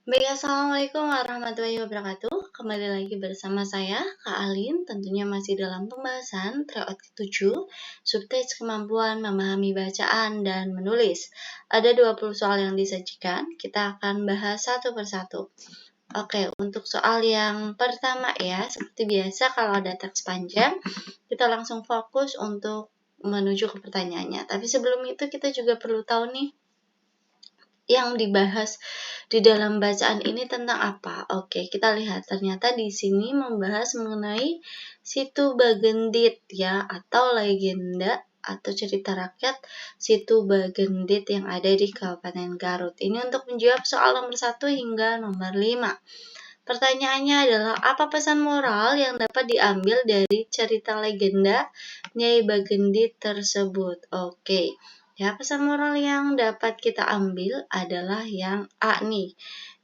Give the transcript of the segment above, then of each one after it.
Baik, Assalamualaikum warahmatullahi wabarakatuh. Kembali lagi bersama saya, Kak Alin. Tentunya masih dalam pembahasan tryout ke-7, subtext kemampuan memahami bacaan dan menulis. Ada 20 soal yang disajikan, kita akan bahas satu persatu. Oke, untuk soal yang pertama ya, seperti biasa kalau ada teks panjang, kita langsung fokus untuk menuju ke pertanyaannya. Tapi sebelum itu kita juga perlu tahu nih, yang dibahas di dalam bacaan ini tentang apa? Oke, kita lihat ternyata di sini membahas mengenai Situ Bagendit ya, atau legenda atau cerita rakyat Situ Bagendit yang ada di Kabupaten Garut. Ini untuk menjawab soal nomor 1 hingga nomor 5. Pertanyaannya adalah, apa pesan moral yang dapat diambil dari cerita legenda Nyai Bagendit tersebut? Oke. Ya, pesan moral yang dapat kita ambil adalah yang A nih.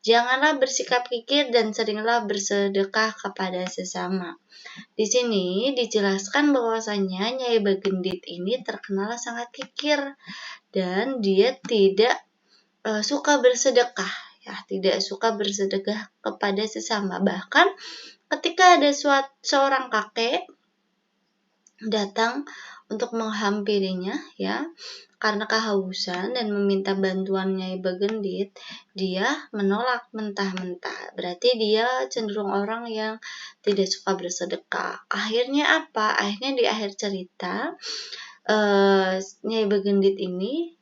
Janganlah bersikap kikir dan seringlah bersedekah kepada sesama. Di sini dijelaskan bahwasannya Nyai Bagendit ini terkenal sangat kikir dan dia tidak suka bersedekah. Ya, tidak suka bersedekah kepada sesama. Bahkan ketika ada seorang kakek datang untuk menghampirinya ya, karena kehausan dan meminta bantuan Nyai Bagendit, dia menolak mentah-mentah. Berarti dia cenderung orang yang tidak suka bersedekah. Akhirnya apa? Akhirnya di akhir cerita Nyai Bagendit ini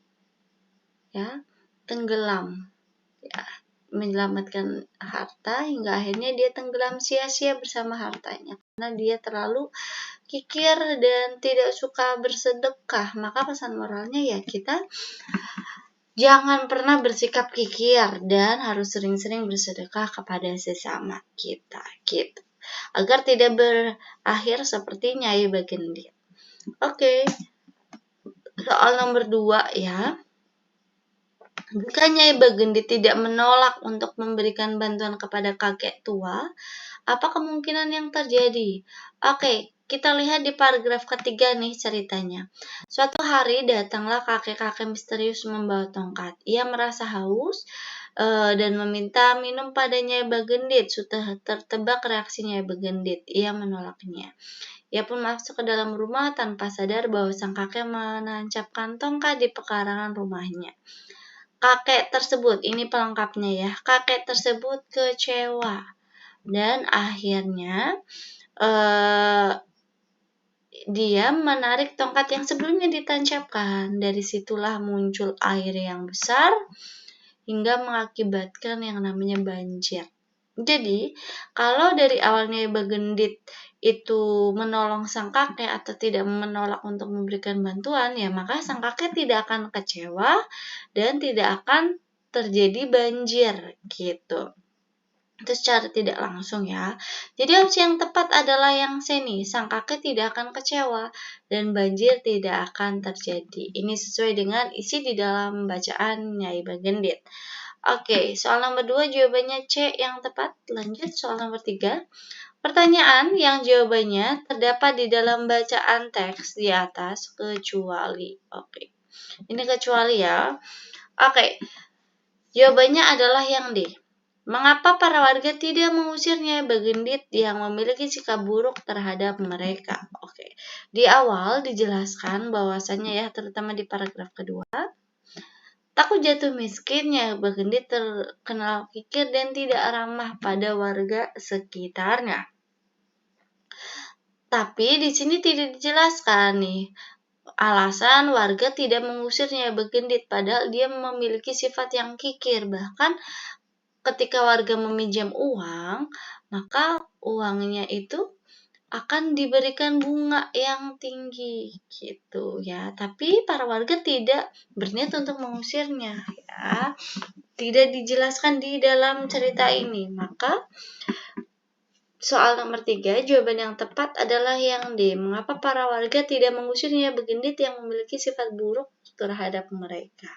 ya tenggelam, ya, menyelamatkan harta hingga akhirnya dia tenggelam sia-sia bersama hartanya karena dia terlalu kikir dan tidak suka bersedekah. Maka pesan moralnya ya, kita jangan pernah bersikap kikir dan harus sering-sering bersedekah kepada sesama kita gitu, agar tidak berakhir seperti Nyai Bagendit. Oke, soal nomor 2 ya. Jika Nyai Bagendit tidak menolak untuk memberikan bantuan kepada kakek tua, apa kemungkinan yang terjadi? Oke, kita lihat di paragraf ketiga nih ceritanya. Suatu hari datanglah kakek-kakek misterius membawa tongkat. Ia merasa haus dan meminta minum pada Nyai Bagendit. Sudah tertebak reaksi Nyai Bagendit. Ia menolaknya. Ia pun masuk ke dalam rumah tanpa sadar bahwa sang kakek menancapkan tongkat di pekarangan rumahnya. Kakek tersebut, ini pelengkapnya ya, kakek tersebut kecewa dan akhirnya dia menarik tongkat yang sebelumnya ditancapkan. Dari situlah muncul air yang besar hingga mengakibatkan yang namanya banjir. Jadi, kalau dari awalnya Bagendit itu menolong sang kakek atau tidak menolak untuk memberikan bantuan, ya maka sang kakek tidak akan kecewa dan tidak akan terjadi banjir gitu. Itu secara tidak langsung ya. Jadi opsi yang tepat adalah yang C nih, sang kakek tidak akan kecewa dan banjir tidak akan terjadi. Ini sesuai dengan isi di dalam bacaan Nyai Bagendit. Oke, soal nomor 2 jawabannya C yang tepat. Lanjut soal nomor 3. Pertanyaan yang jawabannya terdapat di dalam bacaan teks di atas kecuali. Oke, ini kecuali ya. Oke, jawabannya adalah yang D. Mengapa para warga tidak mengusir Nyai Bagendit yang memiliki sikap buruk terhadap mereka? Oke, di awal dijelaskan bahwasannya ya, terutama di paragraf kedua, takut jatuh miskin, Nyai Bagendit terkenal kikir dan tidak ramah pada warga sekitarnya. Tapi di sini tidak dijelaskan nih alasan warga tidak mengusir Nyai Bagendit, padahal dia memiliki sifat yang kikir. Bahkan ketika warga meminjam uang, maka uangnya itu akan diberikan bunga yang tinggi gitu ya. Tapi para warga tidak berniat untuk mengusirnya ya. Tidak dijelaskan di dalam cerita ini. Maka soal nomor 3, jawaban yang tepat adalah yang D. Mengapa para warga tidak mengusir Nyai Bagendit yang memiliki sifat buruk terhadap mereka?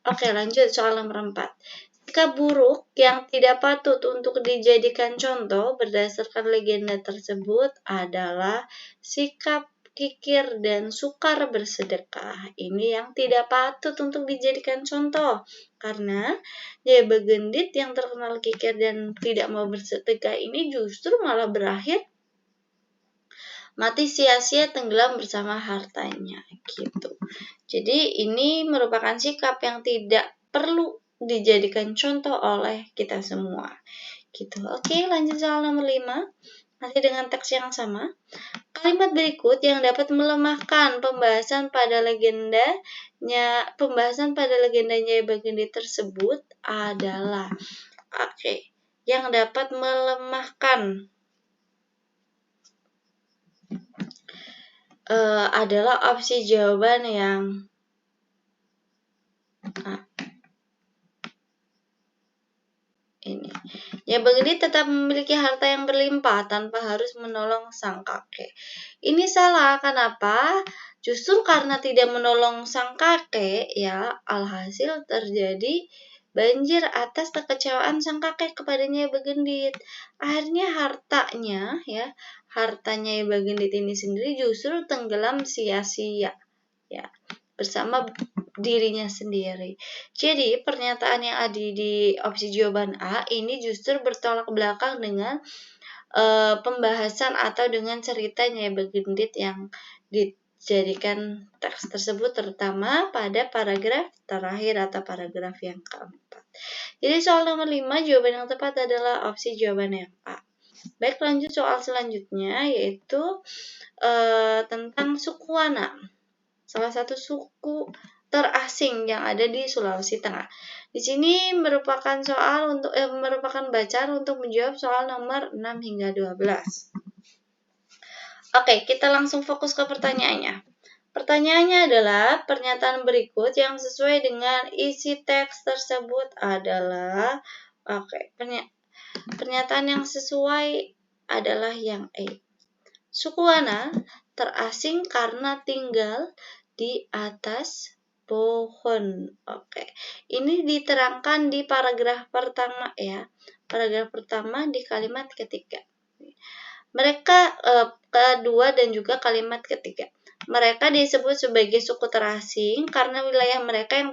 Oke, lanjut soal nomor 4. Sikap buruk yang tidak patut untuk dijadikan contoh berdasarkan legenda tersebut adalah sikap kikir dan sukar bersedekah. Ini yang tidak patut untuk dijadikan contoh. Karena Nyai Begendit yang terkenal kikir dan tidak mau bersedekah ini justru malah berakhir mati sia-sia tenggelam bersama hartanya gitu. Jadi ini merupakan sikap yang tidak perlu dijadikan contoh oleh kita semua. Gitu. Oke, lanjut soal nomor 5. Masih dengan teks yang sama. Kalimat berikut yang dapat melemahkan pembahasan pada legendanya Nyai Begendit tersebut adalah yang dapat melemahkan adalah opsi jawaban yang ini. Nyai Begendit tetap memiliki harta yang berlimpah tanpa harus menolong sang kakek. Ini salah, kenapa? Justru karena tidak menolong sang kakek, ya, alhasil terjadi banjir atas kekecewaan sang kakek kepada Nyai Begendit. Akhirnya hartanya Nyai Begendit ini sendiri justru tenggelam sia-sia, ya, bersama dirinya sendiri. Jadi pernyataan yang ada di opsi jawaban A ini justru bertolak belakang dengan pembahasan atau dengan cerita Nyai Begendit yang dijadikan teks tersebut, terutama pada paragraf terakhir atau paragraf yang keempat. Jadi soal nomor 5 jawaban yang tepat adalah opsi jawaban yang A. Baik, lanjut soal selanjutnya, yaitu tentang suku Wana, salah satu suku terasing yang ada di Sulawesi Tengah. Di sini merupakan bacaan untuk menjawab soal nomor 6 hingga 12. Oke, kita langsung fokus ke pertanyaannya. Pertanyaannya adalah pernyataan berikut yang sesuai dengan isi teks tersebut adalah pernyataan yang sesuai adalah yang A. Suku Wana terasing karena tinggal di atas pohon. Ini diterangkan di paragraf pertama, ya. Paragraf pertama di kalimat ketiga. Kedua dan juga kalimat ketiga. Mereka disebut sebagai suku terasing karena wilayah mereka yang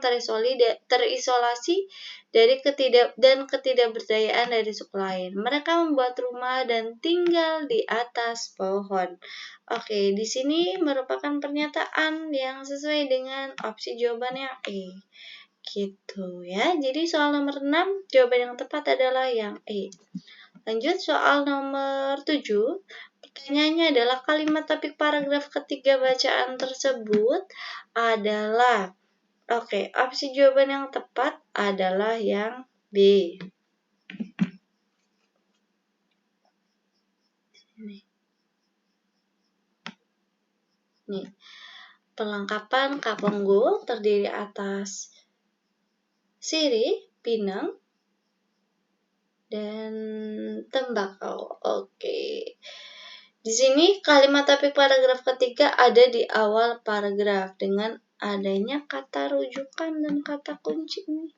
terisolasi dari ketidakberdayaan dari suku lain. Mereka membuat rumah dan tinggal di atas pohon. Di sini merupakan pernyataan yang sesuai dengan opsi jawaban yang E. Gitu ya. Jadi soal nomor 6 jawaban yang tepat adalah yang E. Lanjut soal nomor 7. Pertanyaannya adalah kalimat topik paragraf ketiga bacaan tersebut adalah opsi jawaban yang tepat adalah yang B. Nih. Perlengkapan Kaponggo terdiri atas sirih, pinang, dan tembakau. Di sini kalimat topik paragraf ketiga ada di awal paragraf dengan adanya kata rujukan dan kata kunci ini.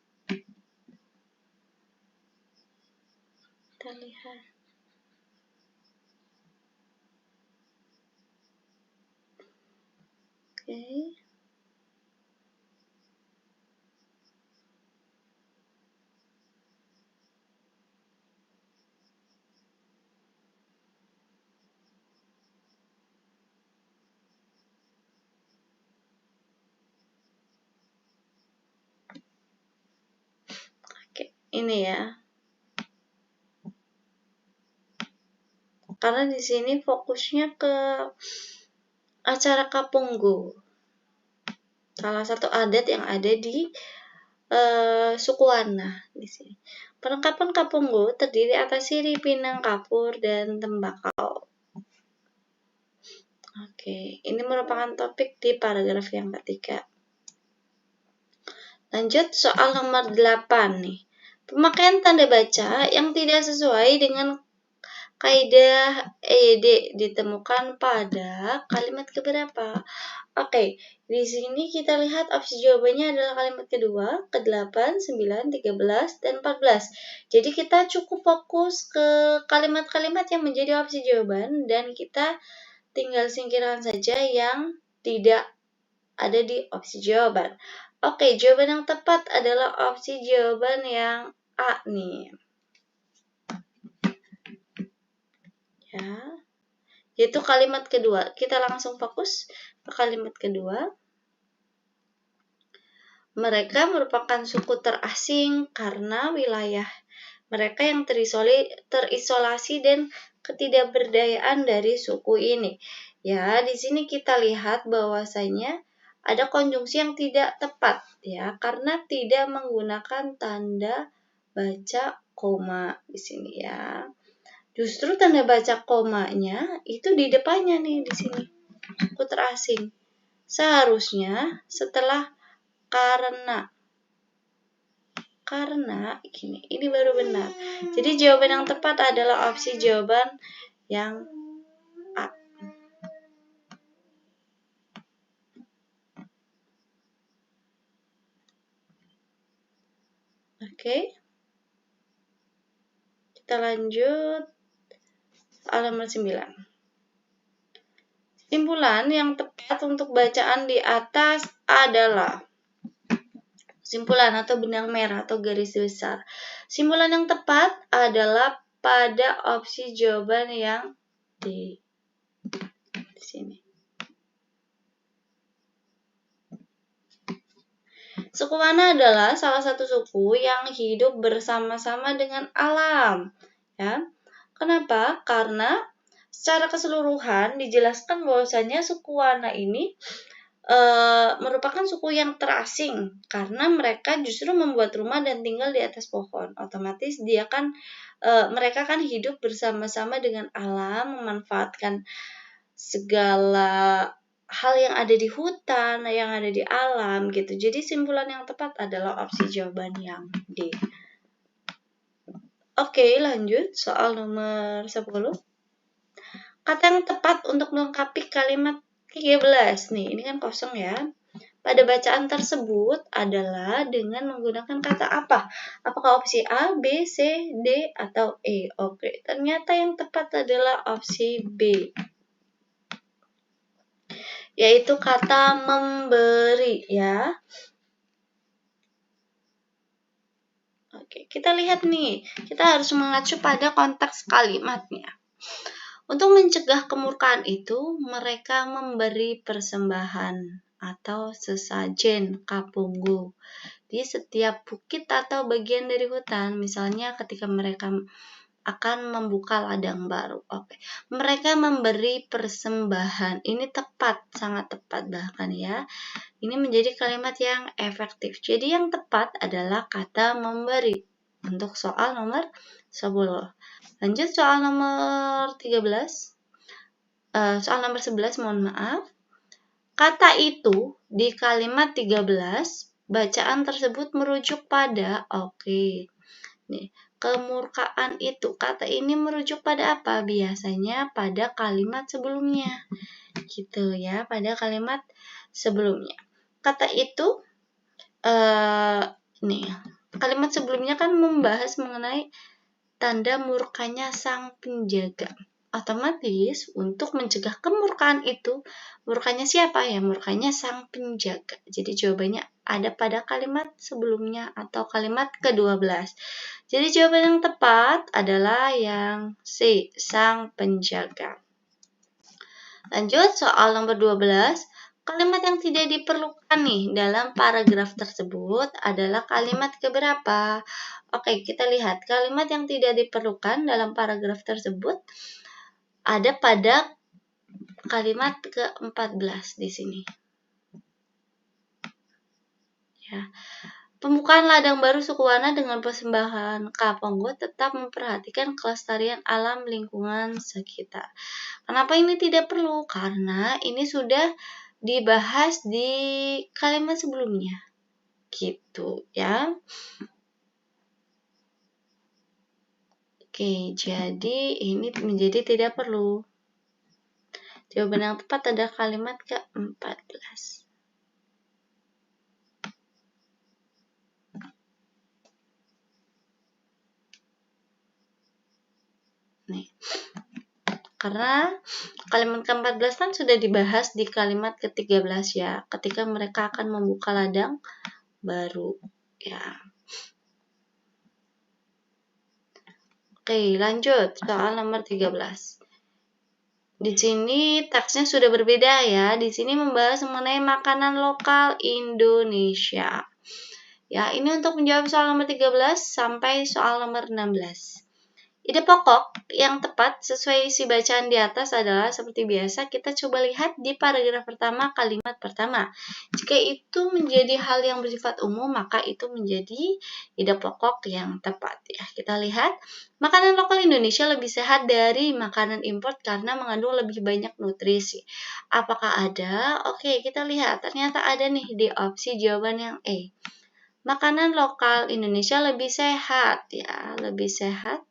Kita lihat. Ini ya. Karena di sini fokusnya ke acara Kaponggo. Salah satu adat yang ada di suku Wana di sini. Perlengkapan Kaponggo terdiri atas sirih, pinang, kapur, dan tembakau. Ini merupakan topik di paragraf yang ketiga. Lanjut soal nomor 8 nih. Pemakaian tanda baca yang tidak sesuai dengan kaidah EYD ditemukan pada kalimat keberapa? Di sini kita lihat opsi jawabannya adalah kalimat kedua, ke-8, 9, 13, dan 14. Jadi kita cukup fokus ke kalimat-kalimat yang menjadi opsi jawaban dan kita tinggal singkirkan saja yang tidak ada di opsi jawaban. Oke, jawaban yang tepat adalah opsi jawaban yang A nih. Ya. Yaitu kalimat kedua. Kita langsung fokus ke kalimat kedua. Mereka merupakan suku terasing karena wilayah mereka yang terisolasi dan ketidakberdayaan dari suku ini. Ya, di sini kita lihat bahwasanya ada konjungsi yang tidak tepat ya, karena tidak menggunakan tanda baca koma di sini ya. Justru tanda baca komanya itu di depannya nih di sini. Suku terasing. Seharusnya setelah karena ini baru benar. Jadi jawaban yang tepat adalah opsi jawaban yang A. Oke. Kita lanjut soal nomor 9. Simpulan yang tepat untuk bacaan di atas adalah simpulan atau benang merah atau garis besar. Simpulan yang tepat adalah pada opsi jawaban yang D. Di sini. Suku Wana adalah salah satu suku yang hidup bersama-sama dengan alam. Ya. Kenapa? Karena secara keseluruhan dijelaskan bahwasanya suku Wana ini merupakan suku yang terasing karena mereka justru membuat rumah dan tinggal di atas pohon. Otomatis mereka kan hidup bersama-sama dengan alam, memanfaatkan segala hal yang ada di hutan, yang ada di alam gitu. Jadi simpulan yang tepat adalah opsi jawaban yang D. Oke, lanjut soal nomor 10. Kata yang tepat untuk melengkapi kalimat 13 nih, ini kan kosong ya. Pada bacaan tersebut adalah dengan menggunakan kata apa? Apakah opsi A, B, C, D, atau E? Oke, ternyata yang tepat adalah opsi B. Yaitu kata memberi ya. Oke, kita lihat nih. Kita harus mengacu pada konteks kalimatnya. Untuk mencegah kemurkaan itu, mereka memberi persembahan atau sesajen kapunggu di setiap bukit atau bagian dari hutan. Misalnya ketika mereka akan membuka ladang baru. Oke. Mereka memberi persembahan. Ini tepat, sangat tepat bahkan ya. Ini menjadi kalimat yang efektif. Jadi yang tepat adalah kata memberi untuk soal nomor 10. Lanjut soal nomor 13. Soal nomor 11, mohon maaf. Kata itu di kalimat 13, bacaan tersebut merujuk pada, nih, kemurkaan itu. Kata ini merujuk pada apa? Biasanya pada kalimat sebelumnya. Gitu ya, pada kalimat sebelumnya. Kata itu, kalimat sebelumnya kan membahas mengenai tanda murkanya sang penjaga. Otomatis untuk mencegah kemurkaan itu, murkanya siapa ya? Murkanya sang penjaga. Jadi jawabannya ada pada kalimat sebelumnya atau kalimat ke-12. Jadi jawaban yang tepat adalah yang C, sang penjaga. Lanjut soal nomor 12. Kalimat yang tidak diperlukan nih dalam paragraf tersebut adalah kalimat keberapa? Oke, kita lihat kalimat yang tidak diperlukan dalam paragraf tersebut ada pada kalimat ke-14 di sini. Ya. Pembukaan ladang baru suku Wana dengan persembahan kaponggo tetap memperhatikan kelestarian alam lingkungan sekitar. Kenapa ini tidak perlu? Karena ini sudah dibahas di kalimat sebelumnya. Gitu ya. Oke, jadi ini menjadi tidak perlu. Jawaban yang tepat adalah kalimat ke-14. Nih. Karena Kalimat ke-14 kan sudah dibahas di kalimat ke-13 ya, ketika mereka akan membuka ladang baru ya. Oke, lanjut soal nomor 13. Di sini teksnya sudah berbeda ya. Di sini membahas mengenai makanan lokal Indonesia. Ya, ini untuk menjawab soal nomor 13 sampai soal nomor 16. Ide pokok yang tepat sesuai isi bacaan di atas adalah seperti biasa kita coba lihat di paragraf pertama kalimat pertama. Jika itu menjadi hal yang bersifat umum maka itu menjadi ide pokok yang tepat ya. Kita lihat makanan lokal Indonesia lebih sehat dari makanan impor karena mengandung lebih banyak nutrisi. Apakah ada? Oke, kita lihat ternyata ada nih di opsi jawaban yang E. Makanan lokal Indonesia lebih sehat ya, lebih sehat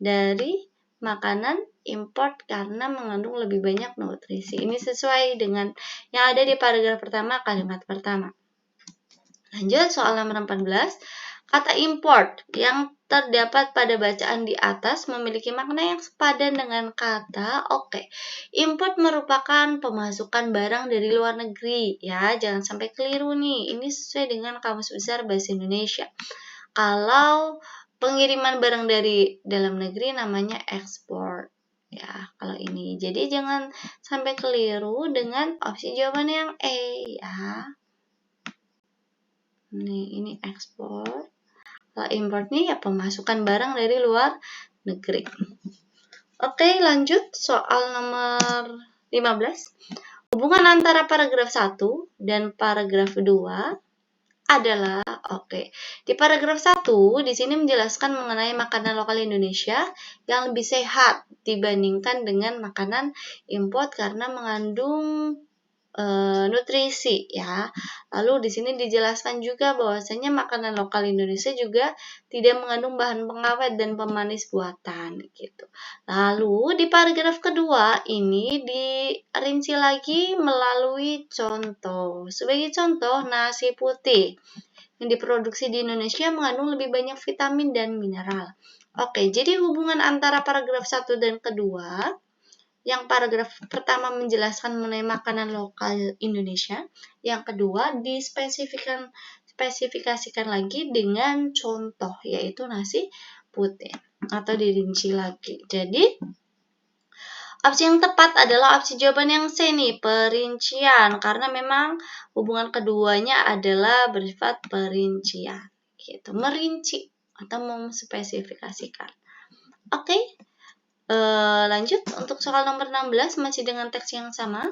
dari makanan impor karena mengandung lebih banyak nutrisi. Ini sesuai dengan yang ada di paragraf pertama kalimat pertama. Lanjut soal nomor 14. Kata import yang terdapat pada bacaan di atas memiliki makna yang sepadan dengan kata oke. Import merupakan pemasukan barang dari luar negeri ya, jangan sampai keliru nih. Ini sesuai dengan Kamus Besar Bahasa Indonesia. Kalau pengiriman barang dari dalam negeri namanya ekspor ya kalau ini. Jadi jangan sampai keliru dengan opsi jawaban yang E ya. Ini ekspor. Kalau import nih ya pemasukan barang dari luar negeri. Oke, lanjut soal nomor 15. Hubungan antara paragraf 1 dan paragraf 2 adalah Di paragraf 1 di sini menjelaskan mengenai makanan lokal Indonesia yang lebih sehat dibandingkan dengan makanan import karena mengandung nutrisi ya. Lalu di sini dijelaskan juga bahwasanya makanan lokal Indonesia juga tidak mengandung bahan pengawet dan pemanis buatan gitu. Lalu di paragraf kedua ini dirinci lagi melalui contoh. Sebagai contoh nasi putih yang diproduksi di Indonesia mengandung lebih banyak vitamin dan mineral. Oke, jadi hubungan antara paragraf 1 dan kedua, yang paragraf pertama menjelaskan mengenai makanan lokal Indonesia, yang kedua dispesifikasikan lagi dengan contoh, yaitu nasi putih, atau dirinci lagi. Jadi, opsi yang tepat adalah opsi jawaban yang C nih, perincian, karena memang hubungan keduanya adalah bersifat perincian, gitu, merinci atau memspesifikasikan. Oke, lanjut untuk soal nomor 16 masih dengan teks yang sama.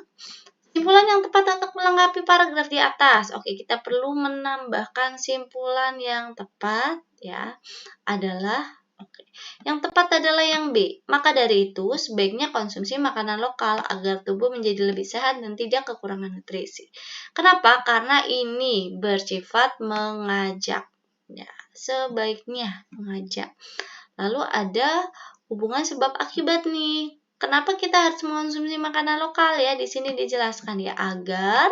Simpulan yang tepat untuk melengkapi paragraf di atas. Oke, kita perlu menambahkan simpulan yang tepat ya, adalah yang tepat adalah yang B. Maka dari itu, sebaiknya konsumsi makanan lokal agar tubuh menjadi lebih sehat dan tidak kekurangan nutrisi. Kenapa? Karena ini bersifat mengajak. Ya, sebaiknya mengajak. Lalu ada hubungan sebab akibat nih. Kenapa kita harus mengonsumsi makanan lokal ya? Di sini dijelaskan ya, agar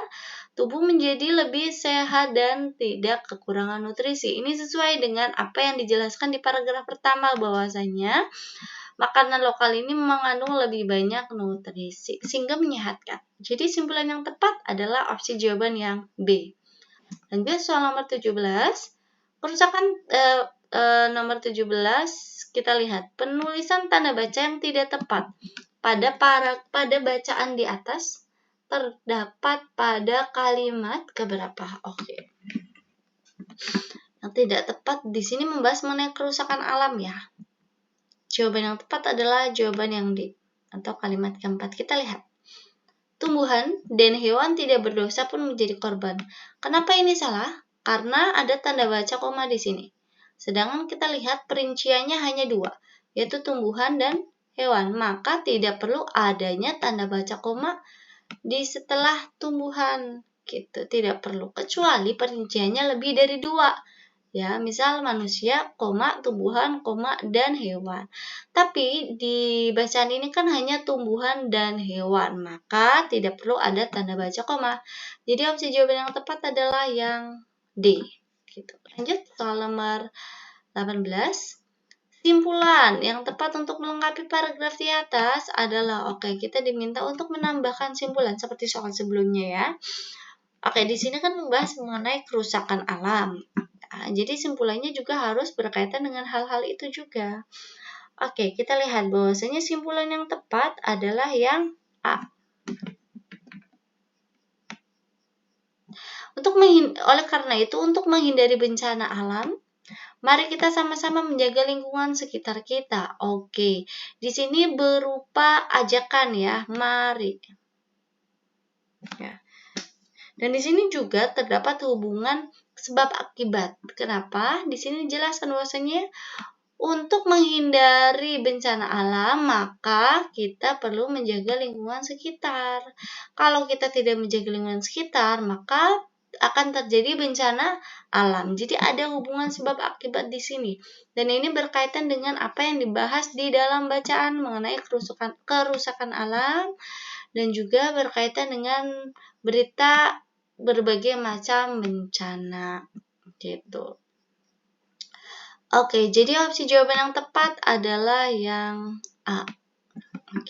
tubuh menjadi lebih sehat dan tidak kekurangan nutrisi. Ini sesuai dengan apa yang dijelaskan di paragraf pertama bahwasanya makanan lokal ini mengandung lebih banyak nutrisi sehingga menyehatkan. Jadi simpulan yang tepat adalah opsi jawaban yang B. Lanjut soal nomor 17. Kerusakan nomor 17 kita lihat penulisan tanda baca yang tidak tepat pada bacaan di atas terdapat pada kalimat keberapa? Oke. Yang tidak tepat di sini membahas mengenai kerusakan alam ya. Jawaban yang tepat adalah jawaban yang D atau kalimat keempat. Kita lihat. Tumbuhan dan hewan tidak berdosa pun menjadi korban. Kenapa ini salah? Karena ada tanda baca koma di sini. Sedangkan kita lihat perinciannya hanya 2, yaitu tumbuhan dan hewan. Maka tidak perlu adanya tanda baca koma di setelah tumbuhan. Gitu, tidak perlu. Kecuali perinciannya lebih dari 2. Ya, misal manusia, koma, tumbuhan, koma, dan hewan. Tapi di bacaan ini kan hanya tumbuhan dan hewan. Maka tidak perlu ada tanda baca koma. Jadi opsi jawaban yang tepat adalah yang D. Gitu. Lanjut soal nomor 18. Simpulan yang tepat untuk melengkapi paragraf di atas adalah, kita diminta untuk menambahkan simpulan seperti soal sebelumnya ya. Di sini kan membahas mengenai kerusakan alam. Nah, jadi simpulannya juga harus berkaitan dengan hal-hal itu juga. Kita lihat bahwasanya simpulan yang tepat adalah yang A. Oleh karena itu, untuk menghindari bencana alam, mari kita sama-sama menjaga lingkungan sekitar kita. Di sini berupa ajakan ya, mari. Ya. Dan di sini juga terdapat hubungan sebab akibat. Kenapa? Di sini dijelaskan bahwasanya untuk menghindari bencana alam, maka kita perlu menjaga lingkungan sekitar. Kalau kita tidak menjaga lingkungan sekitar, maka akan terjadi bencana alam. Jadi ada hubungan sebab akibat di sini. Dan ini berkaitan dengan apa yang dibahas di dalam bacaan mengenai kerusakan alam dan juga berkaitan dengan berita berbagai macam bencana gitu. Jadi opsi jawaban yang tepat adalah yang A.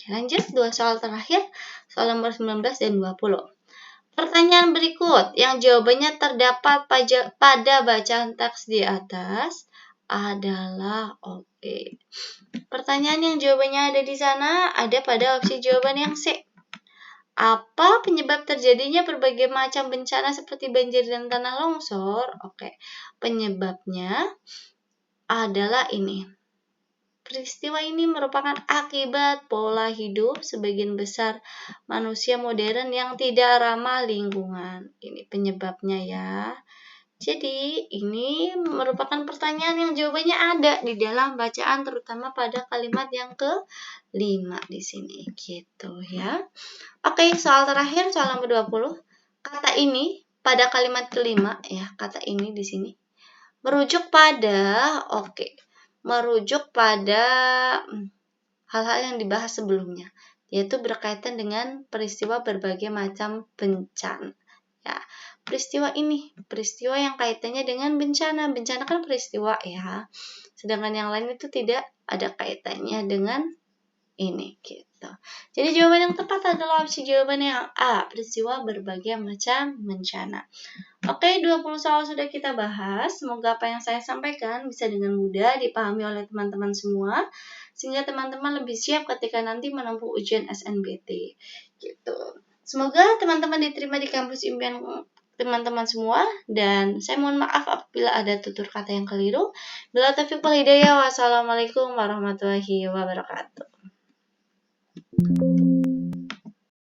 Lanjut, 2 soal terakhir, soal nomor 19 dan 20. Pertanyaan berikut yang jawabannya terdapat pada bacaan teks di atas adalah Pertanyaan yang jawabannya ada di sana ada pada opsi jawaban yang C. Apa penyebab terjadinya berbagai macam bencana seperti banjir dan tanah longsor? Penyebabnya adalah ini. Peristiwa ini merupakan akibat pola hidup sebagian besar manusia modern yang tidak ramah lingkungan. Ini penyebabnya ya. Jadi ini merupakan pertanyaan yang jawabannya ada di dalam bacaan, terutama pada kalimat yang ke-5 di sini gitu ya. Soal terakhir, soal nomor 20. Kata ini pada kalimat ke-5 ya, kata ini di sini merujuk pada hal-hal yang dibahas sebelumnya, yaitu berkaitan dengan peristiwa berbagai macam bencana. Ya, peristiwa yang kaitannya dengan bencana. Bencana kan peristiwa ya. Sedangkan yang lain itu tidak ada kaitannya dengan ini gitu. Jadi jawaban yang tepat adalah opsi jawaban yang A, peristiwa berbagai macam bencana. 20 soal sudah kita bahas. Semoga apa yang saya sampaikan bisa dengan mudah dipahami oleh teman-teman semua, sehingga teman-teman lebih siap ketika nanti menempuh ujian SNBT gitu. Semoga teman-teman diterima di kampus impian teman-teman semua, dan saya mohon maaf apabila ada tutur kata yang keliru. Bila taufiq wal hidayah, wassalamualaikum warahmatullahi wabarakatuh.